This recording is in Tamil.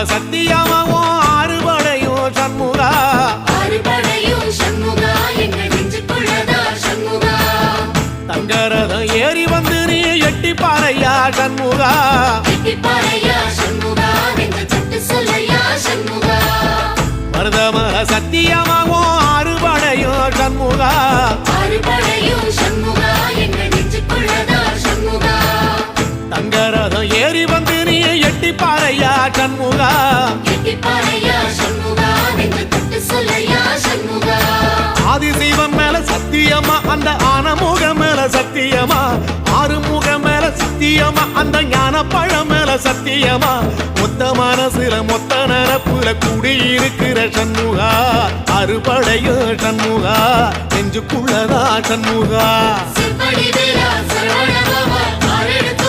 சத்தியமாவும் ஆறுபடையும் சண்முகா ஆறுபடையும் சண்முகா எங்க நெஞ்சுக்குள்ளதா சண்முகா தங்கரதம் ஏறி வந்து நீ எட்டி பாறையா சண்முகா எட்டி பாறையா சண்முகா எங்க சட்டு சொல்லையா சண்முகா மருதமல சத்தியமாவும் ஆறுபடையும் சண்முகா ஆறுபடையும் சண்முகா எங்க நெஞ்சுக்குள்ளதா சண்முகா தங்கரதம் ஏறி வந்து நீ எட்டி பாறையா சண்முகா எட்டி பாறையா சண்முகா எங்க சட்டு சொல்லையா சண்முகா ஆதிசைவம் மேல சத்தியமா அந்த ஆனமுக மேல சத்தியமா ஆறுமுக மேல சத்தியமா அந்த ஞான பழம் மேல சத்தியமா மொத்த மனசுல மொத்த நரப்புல குடியிருக்கிற சண்முகா அறுபடையோ சண்முகா நெஞ்சுக்குள்ளதா சண்முகா சிற்படி வேலா சரவண பவா ஆரெடுத்த